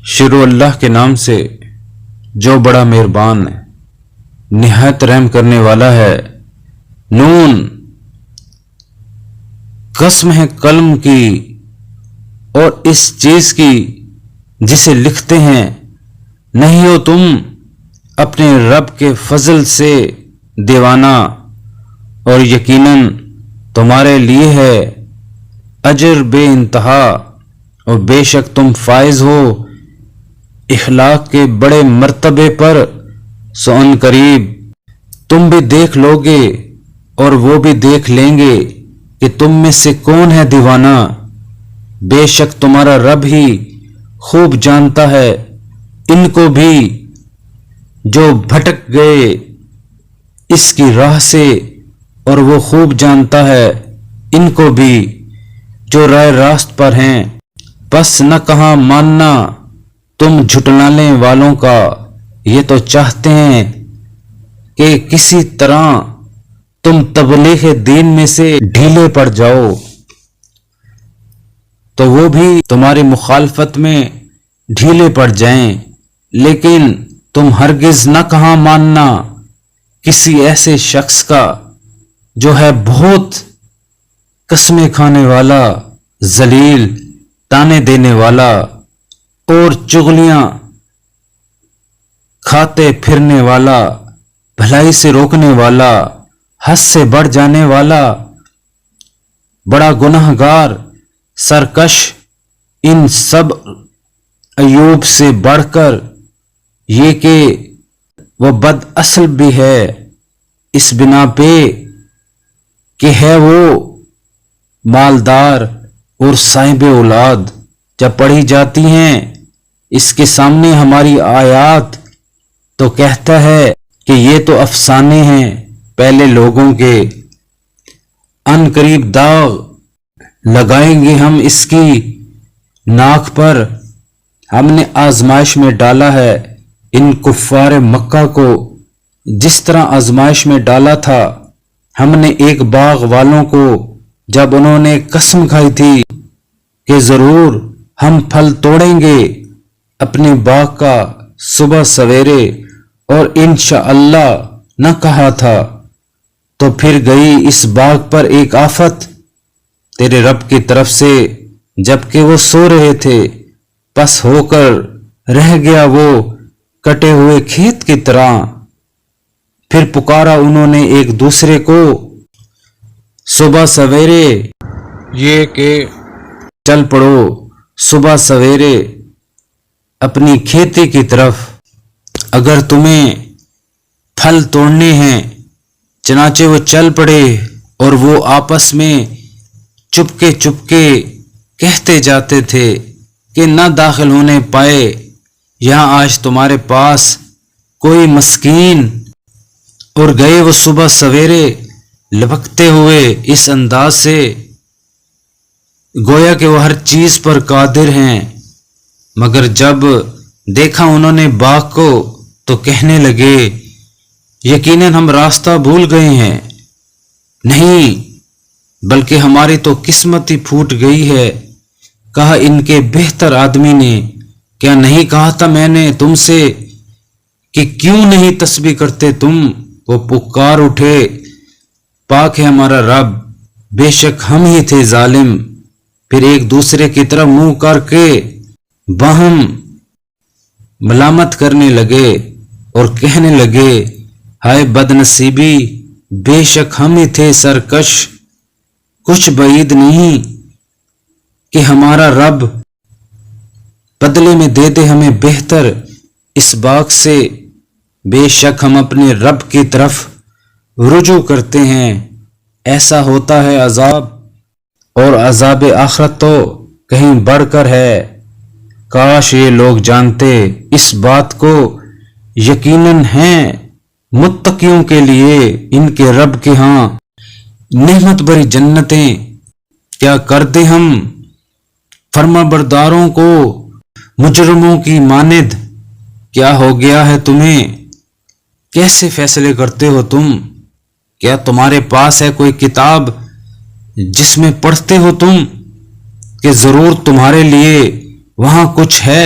شروع اللہ کے نام سے جو بڑا مہربان ہے، نہایت رحم کرنے والا ہے۔ نون، قسم ہے قلم کی اور اس چیز کی جسے لکھتے ہیں، نہیں ہو تم اپنے رب کے فضل سے دیوانہ، اور یقیناً تمہارے لیے ہے اجر بے انتہا، اور بے شک تم فائز ہو اخلاق کے بڑے مرتبے پر، سو ان قریب تم بھی دیکھ لو گے اور وہ بھی دیکھ لیں گے کہ تم میں سے کون ہے دیوانہ۔ بے شک تمہارا رب ہی خوب جانتا ہے ان کو بھی جو بھٹک گئے اس کی راہ سے، اور وہ خوب جانتا ہے ان کو بھی جو راہ راست پر ہیں۔ بس نہ کہاں ماننا تم جھٹلانے والوں کا، یہ تو چاہتے ہیں کہ کسی طرح تم تبلیغ دین میں سے ڈھیلے پڑ جاؤ، تو وہ بھی تمہاری مخالفت میں ڈھیلے پڑ جائیں، لیکن تم ہرگز نہ کہاں ماننا کسی ایسے شخص کا جو ہے بہت قسمیں کھانے والا، ذلیل، تانے دینے والا اور چغلیاں کھاتے پھرنے والا، بھلائی سے روکنے والا، حد سے بڑھ جانے والا، بڑا گناہ گار، سرکش، ان سب ایوب سے بڑھ کر یہ کہ وہ بد اصل بھی ہے، اس بنا پہ کہ ہے وہ مالدار اور صاحب اولاد۔ جب پڑھی جاتی ہیں اس کے سامنے ہماری آیات تو کہتا ہے کہ یہ تو افسانے ہیں پہلے لوگوں کے، ان قریب داغ لگائیں گے ہم اس کی ناک پر۔ ہم نے آزمائش میں ڈالا ہے ان کفار مکہ کو، جس طرح آزمائش میں ڈالا تھا ہم نے ایک باغ والوں کو، جب انہوں نے قسم کھائی تھی کہ ضرور ہم پھل توڑیں گے اپنے باغ کا صبح سویرے، اور انشاءاللہ نہ کہا تھا، تو پھر گئی اس باغ پر ایک آفت تیرے رب کی طرف سے جبکہ وہ سو رہے تھے، پس ہو کر رہ گیا وہ کٹے ہوئے کھیت کی طرح۔ پھر پکارا انہوں نے ایک دوسرے کو صبح سویرے، یہ کہ چل پڑو صبح سویرے اپنی کھیتی کی طرف، اگر تمہیں پھل توڑنے ہیں۔ چنانچہ وہ چل پڑے، اور وہ آپس میں چپکے چپکے کہتے جاتے تھے کہ نہ داخل ہونے پائے یہاں آج تمہارے پاس کوئی مسکین، اور گئے وہ صبح سویرے لپکتے ہوئے اس انداز سے گویا کہ وہ ہر چیز پر قادر ہیں، مگر جب دیکھا انہوں نے باغ کو تو کہنے لگے یقیناً ہم راستہ بھول گئے ہیں، نہیں بلکہ ہماری تو قسمت ہی پھوٹ گئی ہے۔ کہا ان کے بہتر آدمی نے، کیا نہیں کہا تھا میں نے تم سے کہ کیوں نہیں تسبیح کرتے تم؟ وہ پکار اٹھے پاک ہے ہمارا رب، بے شک ہم ہی تھے ظالم۔ پھر ایک دوسرے کی طرف منہ کر کے باہم ملامت کرنے لگے اور کہنے لگے ہائے بد نصیبی، بے شک ہم ہی تھے سرکش، کچھ بعید نہیں کہ ہمارا رب بدلے میں دے دے ہمیں بہتر اس باغ سے، بے شک ہم اپنے رب کی طرف رجوع کرتے ہیں۔ ایسا ہوتا ہے عذاب، اور عذاب آخرت تو کہیں بڑھ کر ہے۔ کاش یہ لوگ جانتے اس بات کو، یقیناً ہیں متقیوں کے لیے ان کے رب کے ہاں نعمت بری جنتیں۔ کیا کر دیں ہم فرما برداروں کو مجرموں کی مانند؟ کیا ہو گیا ہے تمہیں؟ کیسے فیصلے کرتے ہو تم؟ کیا تمہارے پاس ہے کوئی کتاب جس میں پڑھتے ہو تم کہ ضرور تمہارے لیے وہاں کچھ ہے؟